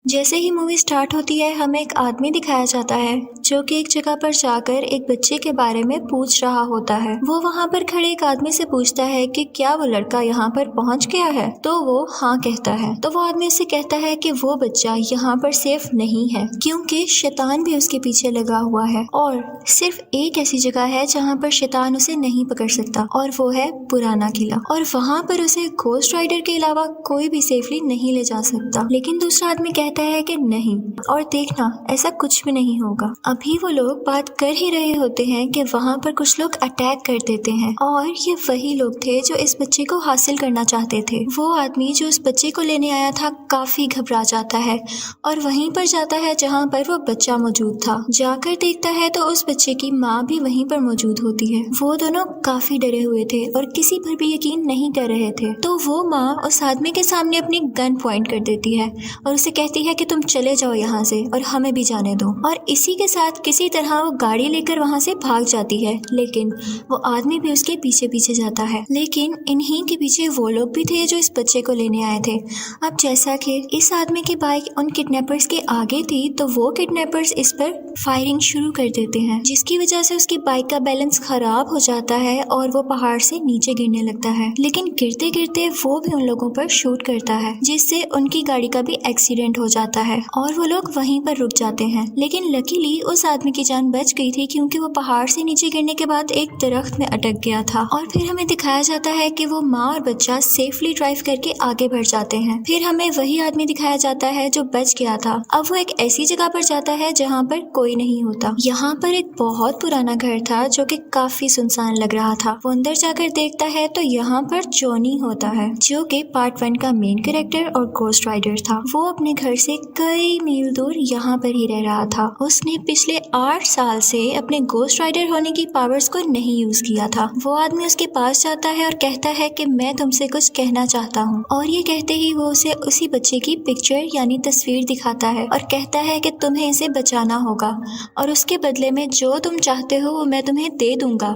جیسے ہی movie start ہوتی ہے ہمیں ایک آدمی دکھایا جاتا ہے جو کہ ایک جگہ پر جا کر ایک بچے کے بارے میں پوچھ رہا ہوتا ہے۔ وہ وہاں پر کھڑے ایک آدمی سے پوچھتا ہے کہ کیا وہ لڑکا یہاں پر پہنچ گیا ہے، تو وہ ہاں کہتا ہے۔ تو وہ آدمی سے کہتا ہے کہ وہ بچہ یہاں پر سیف نہیں ہے کیونکہ شیطان بھی اس کے پیچھے لگا ہوا ہے، اور صرف ایک ایسی جگہ ہے جہاں پر شیطان اسے نہیں پکڑ سکتا، اور وہ ہے پرانا قلعہ، اور وہاں پر اسے گھوسٹ رائڈر کے علاوہ کوئی بھی سیفلی نہیں لے جا سکتا۔ لیکن دوسرا آدمی کہتا ہے کہ نہیں، اور دیکھنا ایسا کچھ بھی نہیں ہوگا۔ ابھی وہ لوگ بات کر ہی رہے ہوتے ہیں کہ وہاں پر کچھ لوگ اٹیک کر دیتے ہیں، اور یہ وہی لوگ تھے جو اس بچے کو حاصل کرنا چاہتے تھے۔ وہ آدمی جو اس بچے کو لینے آیا تھا کافی گھبرا جاتا ہے اور وہیں پر جاتا ہے جہاں پر وہ بچہ موجود تھا۔ جا کر دیکھتا ہے تو اس بچے کی ماں بھی وہیں پر موجود ہوتی ہے۔ وہ دونوں کافی ڈرے ہوئے تھے اور کسی پر بھی یقین نہیں کر رہے تھے۔ تو وہ ماں اس آدمی کے سامنے اپنی گن پوائنٹ کر دیتی ہے اور اسے کہتی ہے کہ تم چلے جاؤ یہاں سے اور ہمیں بھی جانے دو، اور اسی کے ساتھ کسی طرح وہ گاڑی لے کر وہاں سے بھاگ جاتی ہے۔ لیکن وہ آدمی بھی اس کے پیچھے پیچھے جاتا ہے، لیکن انہی کے پیچھے وہ لوگ بھی تھے جو اس بچے کو لینے آئے تھے۔ اب جیسا کہ اس آدمی کی بائک ان کڈنیپرز کے آگے تھی تو وہ کڈنیپرز اس پر فائرنگ شروع کر دیتے ہیں، جس کی وجہ سے اس کی بائک کا بیلنس خراب ہو جاتا ہے اور وہ پہاڑ سے نیچے گرنے لگتا ہے۔ لیکن گرتے گرتے وہ بھی ان لوگوں پر شوٹ کرتا ہے، جس سے ان کی گاڑی کا بھی ایکسیڈنٹ ہو جاتا ہے اور وہ لوگ وہیں پر رک جاتے ہیں۔ لیکن لکیلی اس آدمی کی جان بچ گئی تھی کیونکہ وہ پہاڑ سے نیچے گرنے کے بعد ایک درخت میں اٹک گیا تھا، اور پھر ہمیں دکھایا جاتا ہے کہ وہ ماں اور بچہ سیفلی ڈرائیو کر کے آگے بڑھ جاتے ہیں۔ پھر ہمیں وہی آدمی دکھایا جاتا ہے جو بچ گیا تھا۔ اب وہ ایک ایسی جگہ پر جاتا ہے جہاں پر کوئی نہیں ہوتا۔ یہاں پر ایک بہت پرانا گھر تھا جو کہ کافی سنسان لگ رہا تھا۔ وہ اندر جا کر دیکھتا ہے تو یہاں پر جونی ہوتا ہے جو کہ پارٹ 1 کا مین کریکٹر اور گھوسٹ رائڈر تھا۔ وہ اپنے گھر سے کئی میل دور یہاں پر ہی رہ رہا تھا۔ اس نے پچھلے 8 سال سے اپنے گھوسٹ رائڈر ہونے کی پاورز کو نہیں یوز کیا تھا۔ وہ آدمی اس کے پاس جاتا ہے اور کہتا ہے کہ میں تم سے کچھ کہنا چاہتا ہوں، اور یہ کہتے ہی وہ اسے اسی بچے کی پکچر یعنی تصویر دکھاتا ہے اور کہتا ہے کہ تمہیں اسے بچانا ہوگا اور اس کے بدلے میں جو تم چاہتے ہو وہ میں تمہیں دے دوں گا۔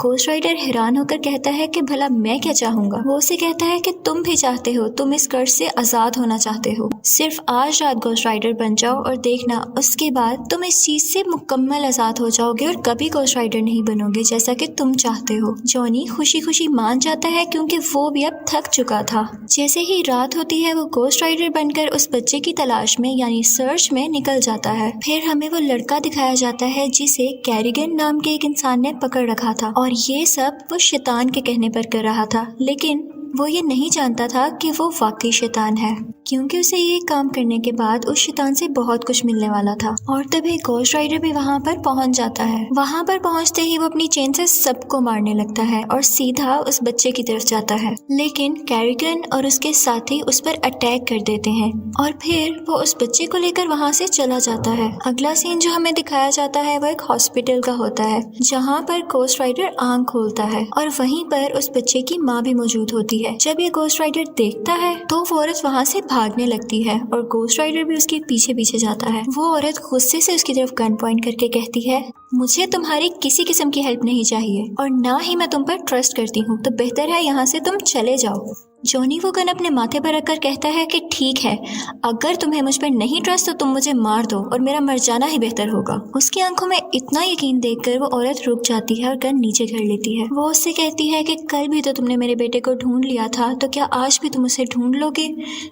گھوسٹ رائڈر حیران ہو کر کہتا ہے کہ بھلا میں کیا چاہوں گا؟ وہ اسے کہتا ہے کہ تم بھی چاہتے ہو، تم اس قرض سے آزاد ہونا چاہتے ہو، صرف آج رات گھوسٹ رائڈر بن جاؤ اور دیکھنا اس کے بعد تم اس چیز سے مکمل آزاد ہو جاؤ گے اور کبھی گھوسٹ رائڈر نہیں بنو گے جیسا کہ تم چاہتے ہو۔ جونی خوشی خوشی مان جاتا ہے کیونکہ وہ بھی اب تھک چکا تھا۔ جیسے ہی رات ہوتی ہے وہ گھوسٹ رائڈر بن کر اس بچے کی تلاش میں یعنی سرچ میں نکل جاتا ہے۔ پھر ہمیں وہ لڑکا دکھایا جاتا ہے جسے کیریگن نام کے ایک انسان نے پکڑ رکھا تھا، اور یہ سب وہ شیطان کے کہنے پر کر رہا تھا، لیکن وہ یہ نہیں جانتا تھا کہ وہ واقعی شیطان ہے، کیونکہ اسے یہ کام کرنے کے بعد اس شیطان سے بہت کچھ ملنے والا تھا۔ اور تبھی گھوسٹ رائڈر بھی وہاں پر پہنچ جاتا ہے۔ وہاں پر پہنچتے ہی وہ اپنی چین سے سب کو مارنے لگتا ہے اور سیدھا اس بچے کی طرف جاتا ہے، لیکن کیریگن اور اس کے ساتھی اس پر اٹیک کر دیتے ہیں اور پھر وہ اس بچے کو لے کر وہاں سے چلا جاتا ہے۔ اگلا سین جو ہمیں دکھایا جاتا ہے وہ ایک ہاسپٹل کا ہوتا ہے جہاں پر گھوسٹ رائڈر آنکھ کھولتا ہے اور وہیں پر اس بچے کی ماں بھی موجود ہوتی ہے۔ جب یہ گھوسٹ رائڈر دیکھتا ہے تو وہ عورت وہاں سے بھاگنے لگتی ہے اور گھوسٹ رائڈر بھی اس کے پیچھے پیچھے جاتا ہے۔ وہ عورت غصے سے اس کی طرف گن پوائنٹ کر کے کہتی ہے، مجھے تمہاری کسی قسم کی ہیلپ نہیں چاہیے اور نہ ہی میں تم پر ٹرسٹ کرتی ہوں، تو بہتر ہے یہاں سے تم چلے جاؤ۔ جونی وہ گن اپنے ماتھے پر رکھ کر کہتا ہے کہ ٹھیک ہے، اگر تمہیں مجھ پر نہیں ٹرسٹ تو تم مجھے مار دو اور میرا مر جانا ہی بہتر ہوگا۔ اس کی آنکھوں میں اتنا یقین دیکھ کر وہ عورت رک جاتی ہے اور گن نیچے کر لیتی ہے۔ وہ اس سے کہتی ہے کہ کل بھی تو تم نے میرے بیٹے کو ڈھونڈ لیا تھا، تو کیا آج بھی تم اسے ڈھونڈ لو گے؟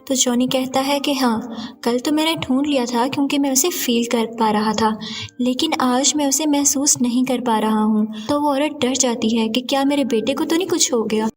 تو جونی کہتا ہے کہ ہاں، کل تو میں نے ڈھونڈ لیا تھا کیونکہ میں اسے فیل کر پا رہا تھا، لیکن آج میں اسے محسوس نہیں کر پا رہا ہوں۔ تو وہ عورت ڈر جاتی ہے کہ کیا میرے بیٹے کو تو نہیں کچھ ہو گیا؟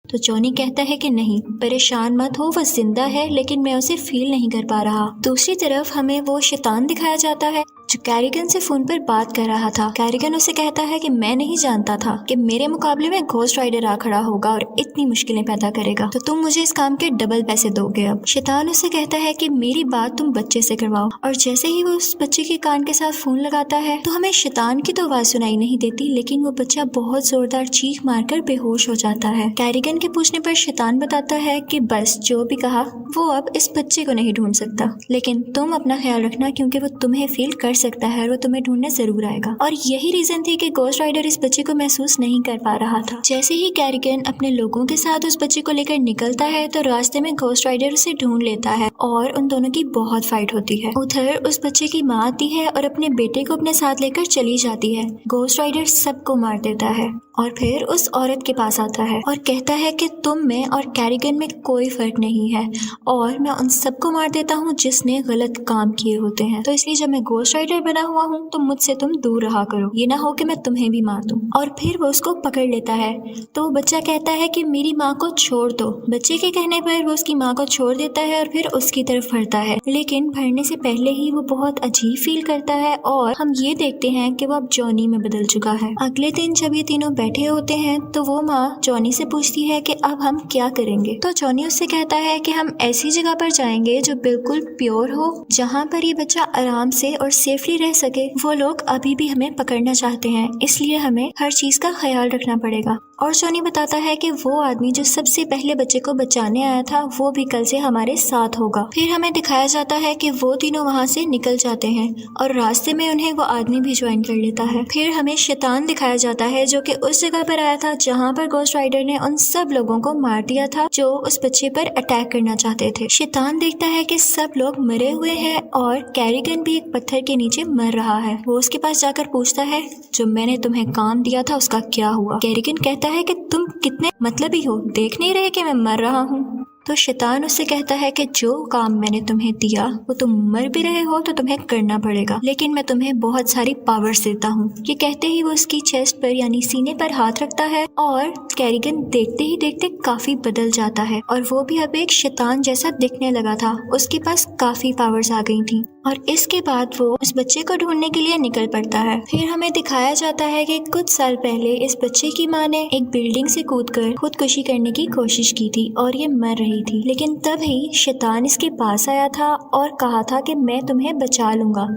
تو جونی کہتا ہے کہ نہیں، پریشان مت ہو، وہ زندہ ہے لیکن میں اسے فیل نہیں کر پا رہا۔ دوسری طرف ہمیں وہ شیطان دکھایا جاتا ہے جو کیریگن سے فون پر بات کر رہا تھا۔ کیریگن اسے کہتا ہے کہ میں نہیں جانتا تھا کہ میرے مقابلے میں گھوسٹ رائڈر آ کھڑا ہوگا اور اتنی مشکلیں پیدا کرے گا، تو تم مجھے اس کام کے ڈبل پیسے دو گے۔ اب شیطان اسے کہتا ہے کہ میری بات تم بچے سے کرواؤ، اور جیسے ہی وہ اس بچے کے کان کے ساتھ فون لگاتا ہے تو ہمیں شیطان کی تو آواز سنائی نہیں دیتی، لیکن وہ بچہ بہت زوردار چیخ مار کر بے ہوش ہو جاتا ہے۔ کیریگن کے پوچھنے پر شیطان بتاتا ہے کہ بس جو بھی کہا، وہ اب اس بچے کو نہیں ڈھونڈ سکتا، لیکن تم اپنا خیال رکھنا کیونکہ وہ تمہیں فیل کر सकता है और वो तुम्हें ढूंढने जरूर आएगा। और यही रीजन थी कि घोस्ट राइडर इस बच्चे को महसूस नहीं कर पा रहा था। जैसे ही कैरिगन अपने लोगों के साथ उस बच्चे को लेकर निकलता है तो रास्ते में घोस्ट राइडर उसे ढूंढ लेता है और उन दोनों की बहुत फाइट होती है। उधर उस बच्चे की माँ आती है और अपने बेटे को अपने साथ लेकर चली जाती है। घोस्ट राइडर सबको मार देता है और फिर उस औरत के पास आता है और कहता है कि तुम में और कैरिगन में कोई फर्क नहीं है और मैं उन सबको मार देता हूँ जिसने गलत काम किए होते हैं। तो इसलिए जब मैं घोस्ट राइडर बना हुआ हूँ तो मुझसे तुम दूर रहा करो, ये ना हो कि मैं तुम्हें भी मार दूँ। और फिर वो उसको पकड़ लेता है। तो बच्चा कहता है कि मेरी माँ को छोड़ दो। बच्चे के कहने पर वो उसकी माँ को छोड़ देता है और फिर उसकी तरफ बढ़ता है, लेकिन भरने से पहले ही वो बहुत अजीब फील करता है और हम ये देखते हैं कि वो अब जॉनी में बदल चुका है। अगले दिन जब ये तीनों बैठे होते हैं तो वो माँ जॉनी से पूछती है कि अब हम क्या करेंगे। तो जॉनी उससे कहता है कि हम ऐसी जगह पर जाएंगे जो बिल्कुल प्योर हो, जहाँ पर ये बच्चा आराम से और सेफली रह सके। वो लोग अभी भी हमें पकड़ना चाहते हैं, इसलिए हमें हर चीज का ख्याल रखना पड़ेगा। और जॉनी बताता है कि वो आदमी जो सबसे पहले बच्चे को बचाने आया था वो भी कल से हमारे साथ होगा। फिर हमें दिखाया जाता है कि वो तीनों वहाँ से निकल जाते हैं और रास्ते में उन्हें वो आदमी भी ज्वाइन कर लेता है। फिर हमें शैतान दिखाया जाता है जो कि उस जगह पर आया था जहाँ पर घोस्ट राइडर ने उन सब लोगों को मार दिया था जो उस बच्चे पर अटैक करना चाहते थे। शैतान देखता है कि सब लोग मरे हुए हैं और कैरिगन भी एक पत्थर के नीचे मर रहा है। वो उसके पास जाकर पूछता है जो मैंने तुम्हें काम दिया था उसका क्या हुआ। कैरिगन कहता है कि तुम कितने मतलबी हो, देख नहीं रहे कि मैं मर रहा हूँ। तो शैतान उससे कहता है कि जो काम मैंने तुम्हें दिया वो तुम मर भी रहे हो तो तुम्हें करना पड़ेगा, लेकिन मैं तुम्हें बहुत सारी पावर्स देता हूँ। ये कहते ही वो उसकी चेस्ट पर यानी सीने पर हाथ रखता है और कैरिगन देखते ही देखते काफी बदल जाता है और वो भी अब एक शैतान जैसा दिखने लगा था। उसके पास काफी पावर्स आ गई थी और इसके बाद वो उस बच्चे को ढूंढने के लिए निकल पड़ता है। फिर हमें दिखाया जाता है कि कुछ साल पहले इस बच्चे की माँ ने एक बिल्डिंग से कूदकर खुदकुशी करने की कोशिश की थी और ये मर रही थी, लेकिन तभी शैतान इसके पास आया था और कहा था कि मैं तुम्हें बचा लूंगा,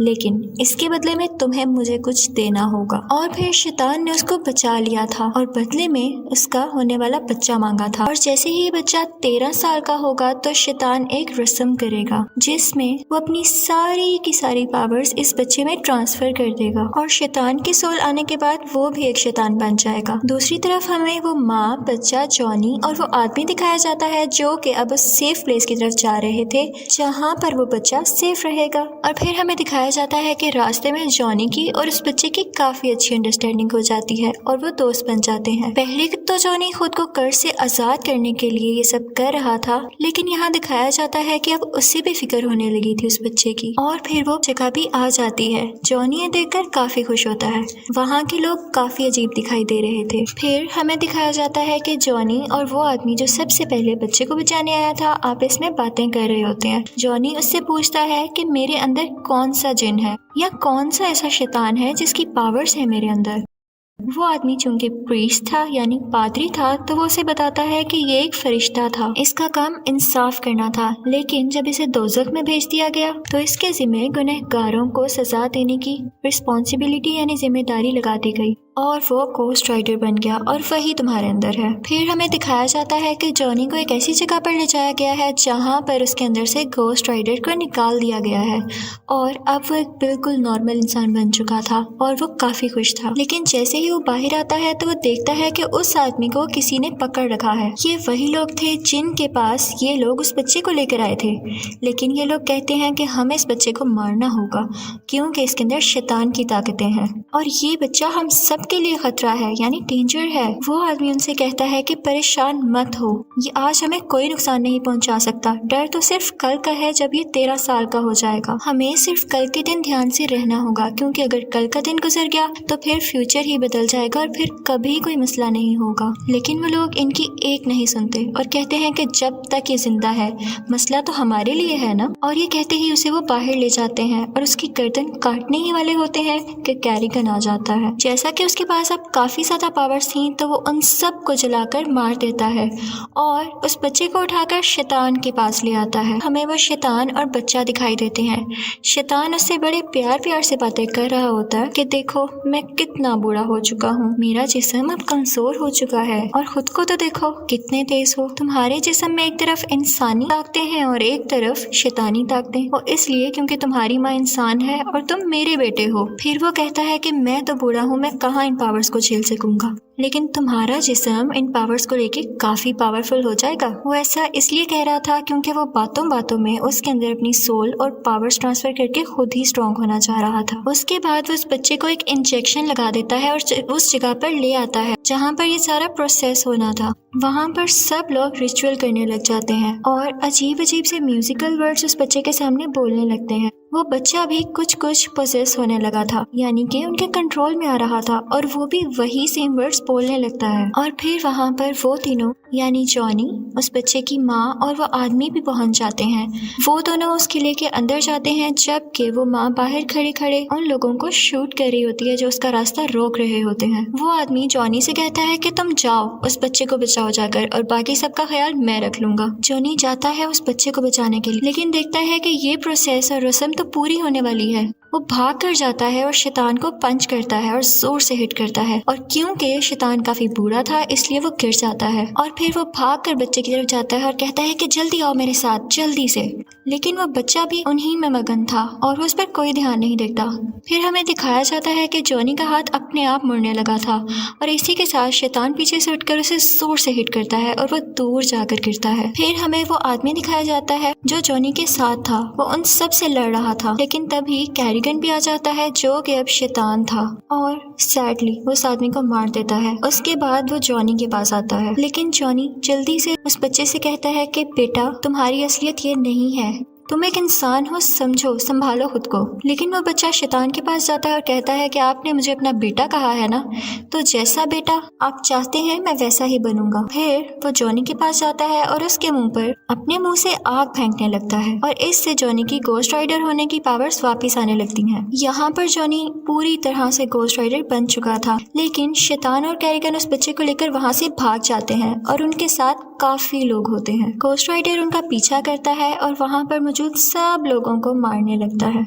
लेकिन इसके बदले में तुम्हें मुझे कुछ देना होगा। और फिर शैतान ने उसको बचा लिया था और बदले में उसका होने वाला बच्चा मांगा था। और जैसे ही बच्चा 13 साल का होगा तो शैतान एक रस्म करेगा जिसमें वो अपनी सारी की सारी पावर्स इस बच्चे में ट्रांसफर कर देगा और शैतान की सोल आने के बाद वो भी एक शैतान बन जाएगा। दूसरी तरफ हमें वो माँ, बच्चा, जॉनी और वो आदमी दिखाया जाता है जो कि अब उस सेफ प्लेस की तरफ जा रहे थे जहाँ पर वो बच्चा सेफ रहेगा। और फिर हमें दिखाया जाता है कि रास्ते में जॉनी की और उस बच्चे की काफी अच्छी अंडरस्टैंडिंग हो जाती है और वो दोस्त बन जाते हैं। पहले तो जॉनी खुद को कर्ज से आजाद करने के लिए ये सब कर रहा था, लेकिन यहाँ दिखाया जाता है कि अब उससे भी फिक्र होने लगी थी उस बच्चे की। और फिर वो जगह भी आ जाती है। जॉनी ये देखकर काफी खुश होता है। वहाँ के लोग काफी अजीब दिखाई दे रहे थे। फिर हमें दिखाया जाता है कि जॉनी और वो आदमी जो सबसे पहले बच्चे को बचाने आया था आपस में बातें कर रहे होते हैं। जॉनी उससे पूछता है कि मेरे अंदर कौन सा जिन है या कौन सा ऐसा शैतान है जिसकी पावर्स है मेरे अंदर। वो आदमी चूंकि प्रीस्ट था यानी पादरी था तो वो उसे बताता है कि ये एक फरिश्ता था, इसका काम इंसाफ करना था, लेकिन जब इसे दोज़ख में भेज दिया गया तो इसके जिम्मे गुनहगारों को सजा देने की रिस्पॉन्सिबिलिटी यानी जिम्मेदारी लगा दी गई और वो घोस्ट राइडर बन गया और वही तुम्हारे अंदर है। फिर हमें दिखाया जाता है कि जॉनी को एक ऐसी जगह पर ले जाया गया है जहाँ पर उसके अंदर से घोस्ट राइडर को निकाल दिया गया है और अब वो एक बिल्कुल नॉर्मल इंसान बन चुका था और वो काफी खुश था। लेकिन जैसे ही वो बाहर आता है तो वो देखता है कि उस आदमी को किसी ने पकड़ रखा है। ये वही लोग थे जिनके पास ये लोग उस बच्चे को लेकर आए थे, लेकिन ये लोग कहते हैं कि हमें इस बच्चे को मारना होगा क्योंकि इसके अंदर शैतान की ताकतें हैं और ये बच्चा हम सब के लिए खतरा है यानी डेंजर है। वो आदमी उनसे कहता है कि परेशान मत हो, ये आज हमें कोई नुकसान नहीं पहुंचा सकता, डर तो सिर्फ कल का है जब ये 13 साल का हो जाएगा। हमें सिर्फ कल के दिन ध्यान से रहना होगा क्योंकि अगर कल का दिन गुजर गया तो फिर फ्यूचर ही बदल जाएगा और फिर कभी कोई मसला नहीं होगा। लेकिन वो लोग इनकी एक नहीं सुनते और कहते हैं कि जब तक ये जिंदा है मसला तो हमारे लिए है ना। और ये कहते ही उसे वो बाहर ले जाते हैं और उसकी गर्दन काटने ही वाले होते हैं कि कैरिगन आ जाता है। जैसा कि उसकी उसके पास अब काफ़ी ज़्यादा पावर्स थी तो वो उन सब को जलाकर मार देता है और उस बच्चे को उठाकर शैतान के पास ले आता है। हमें वो शैतान और बच्चा दिखाई देते हैं। शैतान उससे बड़े प्यार प्यार से बातें कर रहा होता है कि देखो मैं कितना बूढ़ा हो चुका हूँ, मेरा जिस्म अब कमजोर हो चुका है और खुद को तो देखो कितने तेज हो। तुम्हारे जिस्म में एक तरफ इंसानी ताकतें हैं और एक तरफ शैतानी ताकतें, और इसलिए क्योंकि तुम्हारी माँ इंसान है और तुम मेरे बेटे हो। फिर वो कहता है कि मैं तो बूढ़ा हूँ, मैं कहाँ इन पावर्स को झेल सकूंगा, लेकिन तुम्हारा जिस्म इन पावर्स को लेके काफी पावरफुल हो जाएगा। वो ऐसा इसलिए कह रहा था क्योंकि वो बातों बातों में उसके अंदर अपनी सोल और पावर्स ट्रांसफर करके खुद ही स्ट्रांग होना चाह रहा था। उसके बाद वो उस बच्चे को एक इंजेक्शन लगा देता है और उस जगह पर ले आता है जहाँ पर ये सारा प्रोसेस होना था। वहाँ पर सब लोग रिचुअल करने लग जाते हैं और अजीब अजीब से म्यूजिकल वर्ड्स उस बच्चे के सामने बोलने लगते हैं। वो बच्चा भी कुछ कुछ पोसेस होने लगा था, यानी कि उनके कंट्रोल में आ रहा था और वो भी वही सेम वर्ड्स बोलने लगता है। और फिर वहाँ पर वो तीनों यानी जॉनी, उस बच्चे की माँ और वो आदमी भी पहुँच जाते हैं। वो दोनों उस किले के अंदर जाते हैं जबकि वो माँ बाहर खड़े खड़े उन लोगों को शूट कर रही होती है जो उसका रास्ता रोक रहे होते हैं। वो आदमी जॉनी से कहता है कि तुम जाओ उस बच्चे को बचाओ जाकर और बाकी सबका ख्याल मैं रख लूंगा। जॉनी जाता है उस बच्चे को बचाने के लिए, लेकिन देखता है कि ये प्रोसेस और रस्म तो पूरी होने वाली है। वो भाग कर जाता है और शैतान को पंच करता है और जोर से हिट करता है, और क्योंकि शैतान काफी बूढ़ा था इसलिए वो गिर जाता है। और फिर वो भाग कर बच्चे की तरफ जाता है और कहता है कि जल्दी आओ मेरे साथ, जल्दी से। लेकिन वो बच्चा भी उन्हीं में मगन था और वो उस पर कोई ध्यान नहीं देता। फिर हमें दिखाया जाता है कि जॉनी का हाथ अपने आप मुड़ने लगा था और इसी के साथ शैतान पीछे से उठकर उसे जोर से हिट करता है और वो दूर जाकर गिरता है। फिर हमें वो आदमी दिखाया जाता है जो जॉनी के साथ था। वो उन सब से लड़ रहा था, लेकिन तभी कैरिगन भी आ जाता है जो कि अब शैतान था और सैडली उस आदमी को मार देता है। उसके बाद वो जॉनी के पास आता है, लेकिन जॉनी जल्दी से उस बच्चे से कहता है कि बेटा तुम्हारी असलियत ये नहीं है, तुम एक इंसान हो, समझो, संभालो खुद को। लेकिन वो बच्चा शैतान के पास जाता है और कहता है कि आपने मुझे अपना बेटा कहा है ना, तो जैसा बेटा आप चाहते हैं मैं वैसा ही बनूंगा। फिर वो जॉनी के पास जाता है और उसके मुंह पर अपने मुंह से आग फेंकने लगता है और इससे जॉनी की गोस्ट राइडर होने की पावर्स वापिस आने लगती हैं। यहाँ पर जॉनी पूरी तरह से गोस्ट राइडर बन चुका था, लेकिन शैतान और कैरिगन उस बच्चे को लेकर वहाँ से भाग जाते हैं और उनके साथ काफी लोग होते हैं। गोस्ट राइडर उनका पीछा करता है और वहाँ पर मौजूद सब लोगों को मारने लगता है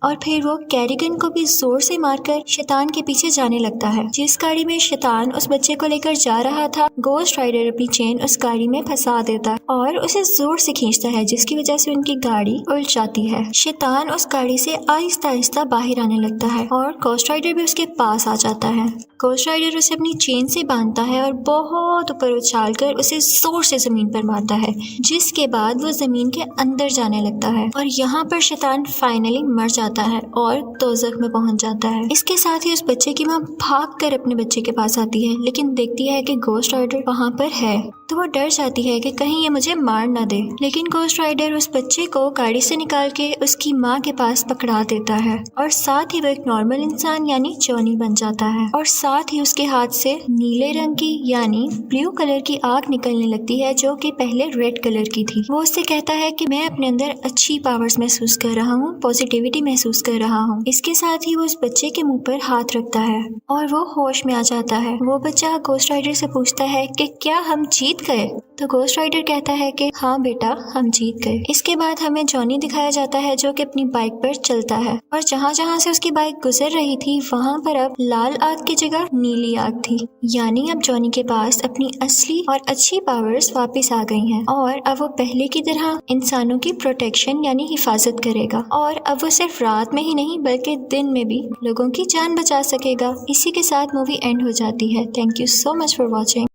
और फिर वो कैरिगन को भी जोर से मारकर शैतान के पीछे जाने लगता है। जिस गाड़ी में शैतान उस बच्चे को लेकर जा रहा था, गोस्ट राइडर अपनी चेन उस गाड़ी में फंसा देता है और उसे जोर से खींचता है, जिसकी वजह से उनकी गाड़ी उल्ट जाती है। शैतान उस गाड़ी से आहिस्ता आहिस्ता बाहर आने लगता है और गोस्ट राइडर भी उसके पास आ जाता है। गोस्ट राइडर उसे अपनी चेन से बांधता है और बहुत ऊपर उछाल कर उसे जोर से जमीन पर मारता है, जिसके बाद वो जमीन के अंदर जाने लगता है और यहाँ पर शैतान फाइनली मर जाता है और दोज़ख में पहुंच जाता है। इसके साथ ही उस बच्चे की माँ भागकर अपने बच्चे के पास आती है, लेकिन देखती है कि गोस्ट राइडर वहाँ पर है तो वो डर जाती है कि कहीं ये मुझे मार ना दे। लेकिन गोस्ट राइडर उस बच्चे को गाड़ी से निकाल के उसकी माँ के पास पकड़ा देता है और साथ ही वो एक नॉर्मल इंसान यानी जॉनी बन जाता है और साथ ही उसके हाथ से नीले रंग की यानी ब्लू कलर की आग निकलने लगती है जो कि पहले रेड कलर की थी। वो उससे कहता है कि मैं अपने अंदर अच्छी पावर्स महसूस कर रहा हूँ, पॉजिटिविटी महसूस कर रहा हूँ। इसके साथ ही वो उस बच्चे के मुंह पर हाथ रखता है और वो होश में आ जाता है। वो बच्चा गोस्ट राइडर से पूछता है कि क्या हम जीत गए? तो गोस्ट राइडर कहता है कि हाँ बेटा हम जीत गए। इसके बाद हमें जॉनी दिखाया जाता है जो कि अपनी बाइक पर चलता है और जहाँ जहाँ से उसकी बाइक गुजर रही थी वहाँ पर अब लाल आग की जगह नीली आग थी, यानी अब जॉनी के पास अपनी असली और अच्छी पावर्स वापस आ गई हैं और अब वो पहले की तरह इंसानों की प्रोटेक्शन यानी हिफाजत करेगा और अब वो सिर्फ रात में ही नहीं बल्कि दिन में भी लोगों की जान बचा सकेगा। इसी के साथ मूवी एंड हो जाती है। Thank you so much for watching.